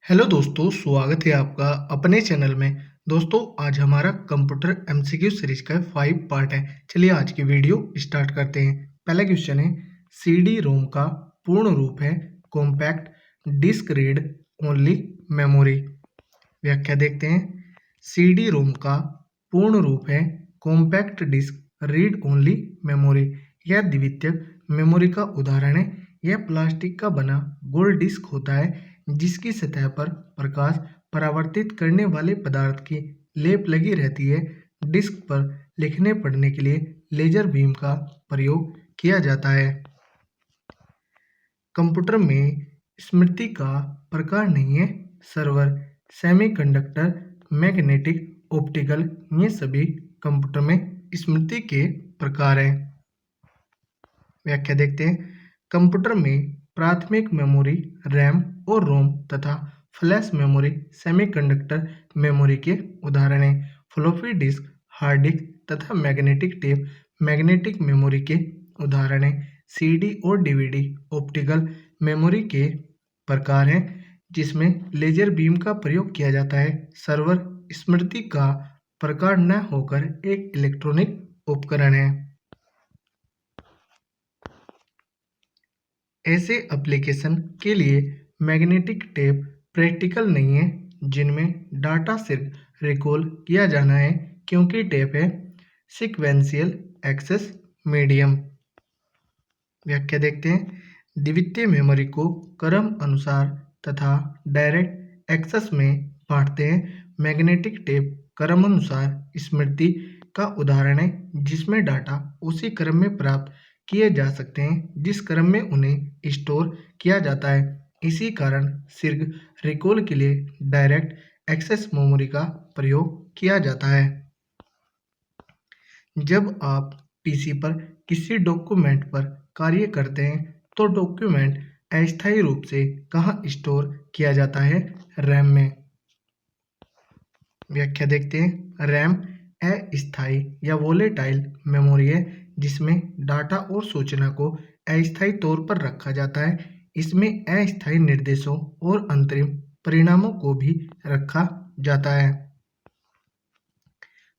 Hello दोस्तों, स्वागत है आपका अपने चैनल में। दोस्तों, आज हमारा कंप्यूटर एमसीक्यू सीरीज का 5 पार्ट है। चलिए आज की वीडियो स्टार्ट करते हैं। पहला क्वेश्चन है, सीडी रोम का पूर्ण रूप है compact disc read only memory. व्याख्या देखते हैं। सीडी रोम का पूर्ण रूप है compact disc read only memory. यह द्वितीयक मेमोरी का उदाहरण है। यह प्लास्टिक का बना गोल डिस्क होता है जिसकी सतह पर प्रकाश परावर्तित करने वाले पदार्थ की लेप लगी रहती है। डिस्क पर लिखने पढ़ने के लिए लेजर बीम का प्रयोग किया जाता है। कंप्यूटर में स्मृति का प्रकार नहीं है सर्वर, सेमीकंडक्टर, मैग्नेटिक, ऑप्टिकल, ये सभी कंप्यूटर में स्मृति के प्रकार हैं। व्याख्या देखते हैं। कंप्यूटर में प्राथमिक मेमोरी रैम और रोम तथा फ्लैश मेमोरी सेमीकंडक्टर मेमोरी के उदाहरण हैं। फ्लॉपी डिस्क, हार्ड डिस्क तथा मैग्नेटिक टेप मैग्नेटिक मेमोरी के उदाहरण हैं। सीडी और डीवीडी ऑप्टिकल मेमोरी के प्रकार हैं जिसमें लेजर बीम का प्रयोग किया जाता है। सर्वर स्मृति का प्रकार न होकर एक इलेक्ट्रॉनिक उपकरण है। ऐसे एप्लीकेशन के लिए मैग्नेटिक टेप प्रैक्टिकल नहीं है जिनमें डाटा सिर्फ रिकॉल किया जाना है, क्योंकि टेप है सीक्वेंशियल एक्सेस मीडियम। व्याख्या देखते हैं। द्वितीय मेमोरी को क्रम अनुसार तथा डायरेक्ट एक्सेस में बांटते हैं। मैग्नेटिक टेप क्रमानुसार स्मृति का उदाहरण है जिसमें डाटा उसी क्रम में प्राप्त किए जा सकते हैं जिस क्रम में उन्हें स्टोर किया जाता है। इसी कारण सिर्फ रिकॉल के लिए डायरेक्ट एक्सेस मेमोरी का प्रयोग किया जाता है। जब आप पीसी पर किसी डॉक्यूमेंट पर कार्य करते हैं तो डॉक्यूमेंट अस्थायी रूप से कहाँ स्टोर किया जाता है? रैम में। व्याख्या देखते हैं। रैम अस्थायी या वोलेटाइल मेमोरी है जिसमें डाटा और सूचना को अस्थायी तौर पर रखा जाता है। इसमें अस्थायी निर्देशों और अंतरिम परिणामों को भी रखा जाता है।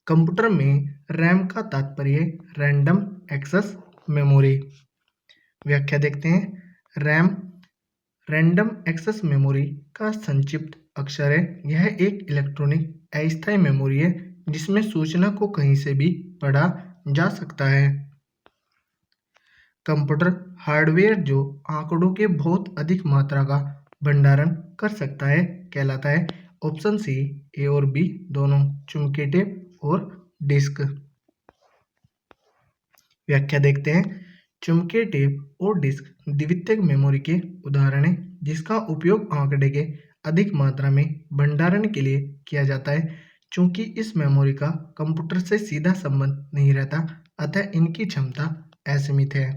कंप्यूटर में रैम का तात्पर्य रैंडम एक्सेस मेमोरी। व्याख्या देखते हैं। रैम रैंडम एक्सेस मेमोरी का संक्षिप्त अक्षर है। यह एक इलेक्ट्रॉनिक अस्थायी मेमोरी है जिसमें सूचना को कहीं से भी पढ़ा जा सकता है। कंप्यूटर हार्डवेयर जो आंकड़ों के बहुत अधिक मात्रा का भंडारण कर सकता है कहलाता है। ऑप्शन सी, ए और बी दोनों, चुंबकीय टेप और डिस्क। व्याख्या देखते हैं। चुंबकीय टेप और डिस्क द्वितीयक मेमोरी के उदाहरण हैं जिसका उपयोग आंकड़े के अधिक मात्रा में भंडारण के लिए किया जाता है। चूंकि इस मेमोरी का कंप्यूटर से सीधा संबंध नहीं रहता, अतः इनकी क्षमता असीमित है।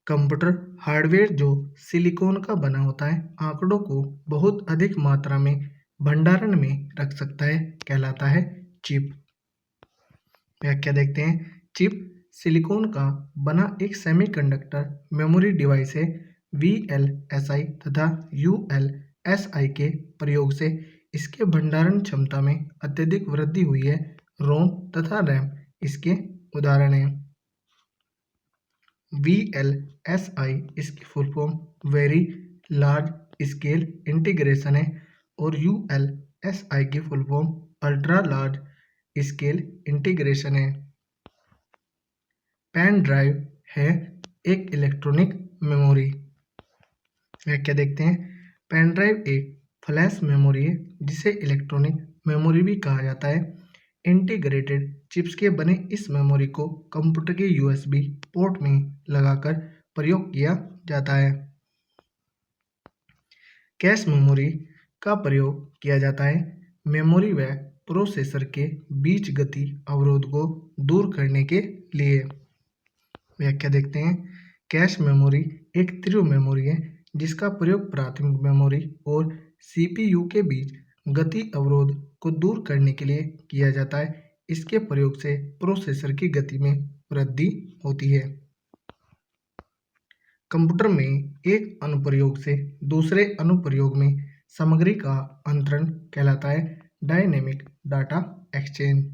कंप्यूटर हार्डवेयर जो सिलिकॉन का बना होता है आंकड़ों को बहुत अधिक मात्रा में भंडारण में रख सकता है कहलाता है चिप। व्याख्या देखते हैं। चिप सिलिकॉन का बना एक सेमीकंडक्टर मेमोरी डिवाइस है। वीएलएसआई तथा यूएलएसआई के प्रयोग से इसके भंडारण क्षमता में अत्यधिक वृद्धि हुई है। रोम तथा रैम इसके उदाहरण हैं। वीएलएसआई इसकी full form very large scale integration है और यूएलएसआई की full form ultra large scale integration है। पेन ड्राइव है एक इलेक्ट्रॉनिक मेमोरी। व्याख्या देखते हैं। पेन ड्राइव एक फ्लैश मेमोरी है जिसे इलेक्ट्रॉनिक मेमोरी भी कहा जाता है। इंटीग्रेटेड चिप्स के बने इस मेमोरी को कंप्यूटर के यूएसबी पोर्ट में लगाकर प्रयोग किया जाता है। कैश मेमोरी का प्रयोग किया जाता है मेमोरी व प्रोसेसर के बीच गति अवरोध को दूर करने के लिए। व्याख्या देखते हैं। कैश मेमोरी एक तीव्र मेमोरी है जिसका प्रयोग प्राथमिक मेमोरी और सीपीयू के बीच गति अवरोध को दूर करने के लिए किया जाता है। इसके प्रयोग से प्रोसेसर की गति में वृद्धि होती है। कंप्यूटर में एक अनुप्रयोग से दूसरे अनुप्रयोग में सामग्री का अंतरण कहलाता है डायनेमिक डाटा एक्सचेंज।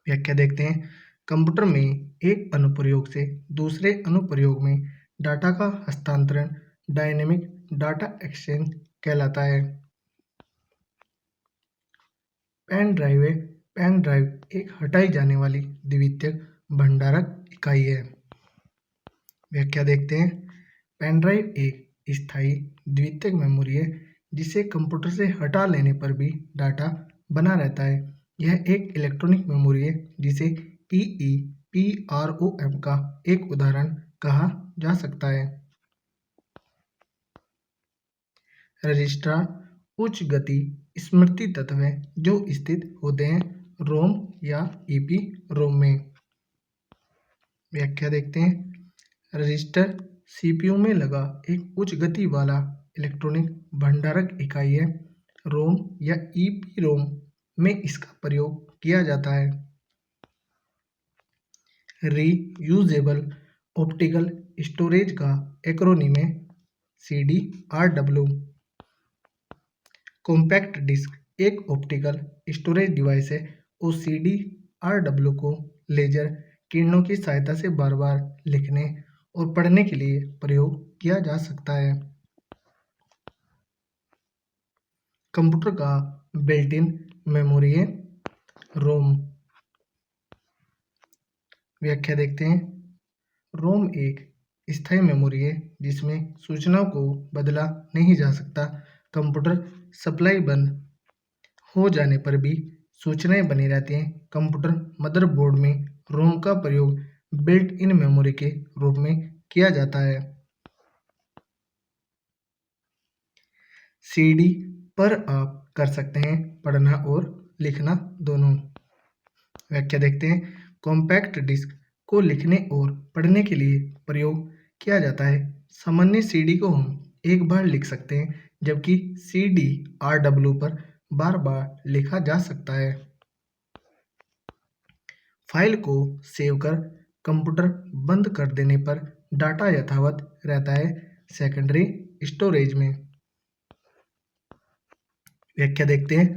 व्याख्या देखते हैं। कंप्यूटर में एक अनुप्रयोग से दूसरे अनुप्रयोग में डाटा का हस्तांतरण डायनेमिक डाटा एक्सचेंज कहलाता है। पेन ड्राइव एक हटाई जाने वाली द्वितीयक भंडारक इकाई है। व्याख्या देखते हैं। पेन ड्राइव एक स्थायी द्वितीयक मेमोरी है जिसे कंप्यूटर से हटा लेने पर भी डाटा बना रहता है। यह एक इलेक्ट्रॉनिक मेमोरी है जिसे EEPROM का एक उदाहरण कहा जा सकता है। रजिस्टर उच्च गति स्मृति तत्व है जो स्थित होते हैं रोम या EPROM में। व्याख्या देखते हैं। रजिस्टर CPU में लगा एक उच्च गति वाला इलेक्ट्रॉनिक भंडारक इकाई है। रोम या EPROM में इसका प्रयोग किया जाता है। रीयूजेबल ऑप्टिकल स्टोरेज का एक्रोनिम है CDRW। कॉम्पैक्ट डिस्क एक ऑप्टिकल स्टोरेज डिवाइस है और CDRW को लेजर किरणों की सहायता से बार बार लिखने और पढ़ने के लिए प्रयोग किया जा सकता है। कंप्यूटर का बिल्ट इन मेमोरी है रोम। व्याख्या देखते हैं। रोम एक स्थायी मेमोरी है जिसमें सूचनाओं को बदला नहीं जा सकता। कंप्यूटर सप्लाई बंद हो जाने पर भी सूचनाएं बनी रहती हैं। कंप्यूटर मदरबोर्ड में रोम का प्रयोग बिल्ट इन मेमोरी के रूप में किया जाता है। CD पर आप कर सकते हैं पढ़ना और लिखना दोनों। व्याख्या देखते हैं। कॉम्पैक्ट डिस्क को लिखने और पढ़ने के लिए प्रयोग किया जाता है। सामान्य CD को हम एक बार लिख सकते हैं जबकि CDRW पर बार बार लिखा जा सकता है। फाइल को सेव कर कंप्यूटर बंद कर देने पर डाटा यथावत रहता है सेकेंडरी स्टोरेज में। व्याख्या देखते हैं।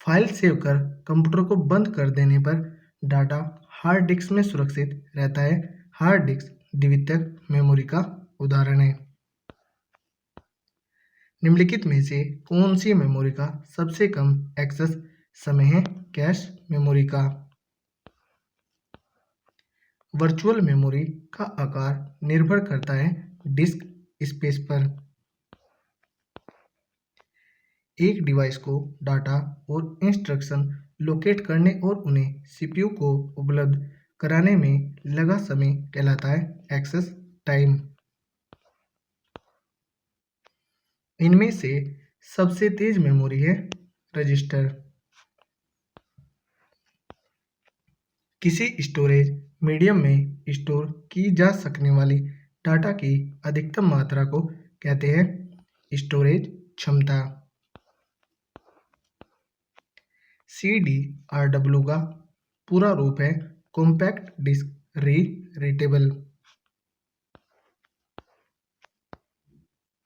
फाइल सेव कर कंप्यूटर को बंद कर देने पर डाटा हार्ड डिस्क में सुरक्षित रहता है। हार्ड डिस्क द्वितीयक मेमोरी का उदाहरण है। निम्नलिखित में से कौन सी मेमोरी का सबसे कम एक्सेस समय है कैश मेमोरी का। वर्चुअल मेमोरी का आकार निर्भर करता है डिस्क स्पेस पर। एक डिवाइस को डाटा और इंस्ट्रक्शन लोकेट करने और उन्हें CPU को उपलब्ध कराने में लगा समय कहलाता है एक्सेस टाइम। इनमें से सबसे तेज मेमोरी है रजिस्टर। किसी स्टोरेज मीडियम में स्टोर की जा सकने वाली डाटा की अधिकतम मात्रा को कहते हैं स्टोरेज क्षमता। CDRW का पूरा रूप है कॉम्पैक्ट डिस्क रीडेबल।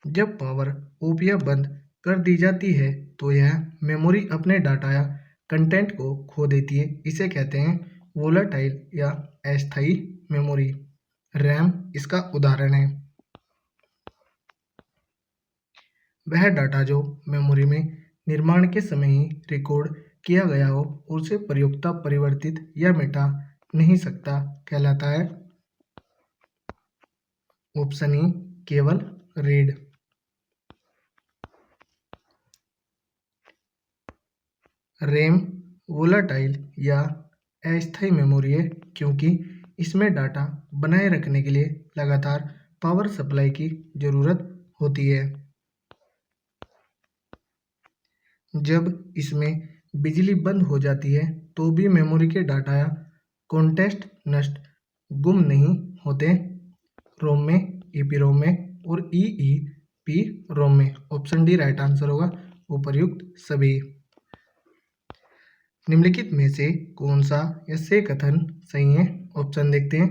जब पावर ऑफ या बंद कर दी जाती है तो यह मेमोरी अपने डाटा या कंटेंट को खो देती है। इसे कहते हैं वोलाटाइल या अस्थायी मेमोरी। रैम इसका उदाहरण है। वह डाटा जो मेमोरी में निर्माण के समय ही रिकॉर्ड किया गया हो और उसे प्रयोक्ता परिवर्तित या मिटा नहीं सकता कहलाता है ऑप्शन ई केवल रीड। रैम वोलाटाइल या अस्थायी मेमोरी है क्योंकि इसमें डाटा बनाए रखने के लिए लगातार पावर सप्लाई की जरूरत होती है। जब इसमें बिजली बंद हो जाती है तो भी मेमोरी के डाटा या कॉन्टेक्स्ट नष्ट गुम नहीं होते। रोम में EPROM में और EEPROM में ऑप्शन डी राइट आंसर होगा उपर्युक्त सभी। निम्नलिखित में से कौन सा या से कथन सही है। ऑप्शन देखते हैं।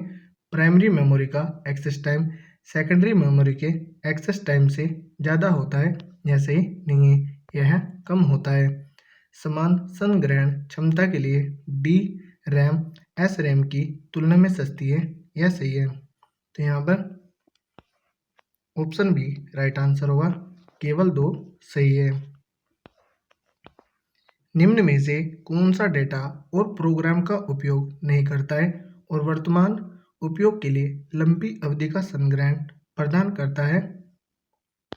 प्राइमरी मेमोरी का एक्सेस टाइम सेकेंडरी मेमोरी के एक्सेस टाइम से ज़्यादा होता है या सही नहीं है, यह कम होता है। समान संग्रहण क्षमता के लिए डी रैम एस रैम की तुलना में सस्ती है, यह सही है। तो यहाँ पर ऑप्शन बी राइट आंसर होगा, केवल 2 सही है। निम्न में से कौन सा डेटा और प्रोग्राम का उपयोग नहीं करता है और वर्तमान उपयोग के लिए लंबी अवधि का संग्रहण प्रदान करता है?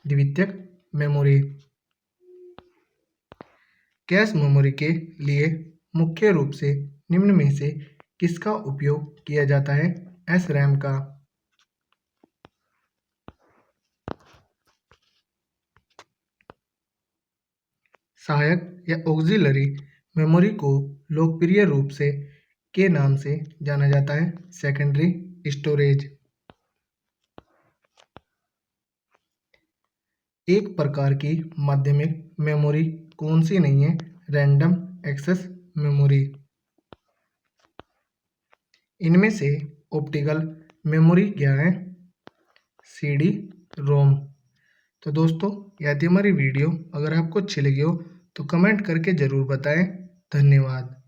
द्वितीयक मेमोरी। कैश मेमोरी के लिए मुख्य रूप से निम्न में से किसका उपयोग किया जाता है? एस रैम का। सहायक या ऑक्सिलरी मेमोरी को लोकप्रिय रूप से के नाम से जाना जाता है? Secondary storage. एक प्रकार की माध्यमिक मेमोरी कौन सी नहीं है? Random access memory. इनमें से ऑप्टिकल मेमोरी क्या है? CD ROM. तो दोस्तों, यदि हमारी वीडियो अगर आपको अच्छी लगी हो तो कमेंट करके ज़रूर बताएं। धन्यवाद।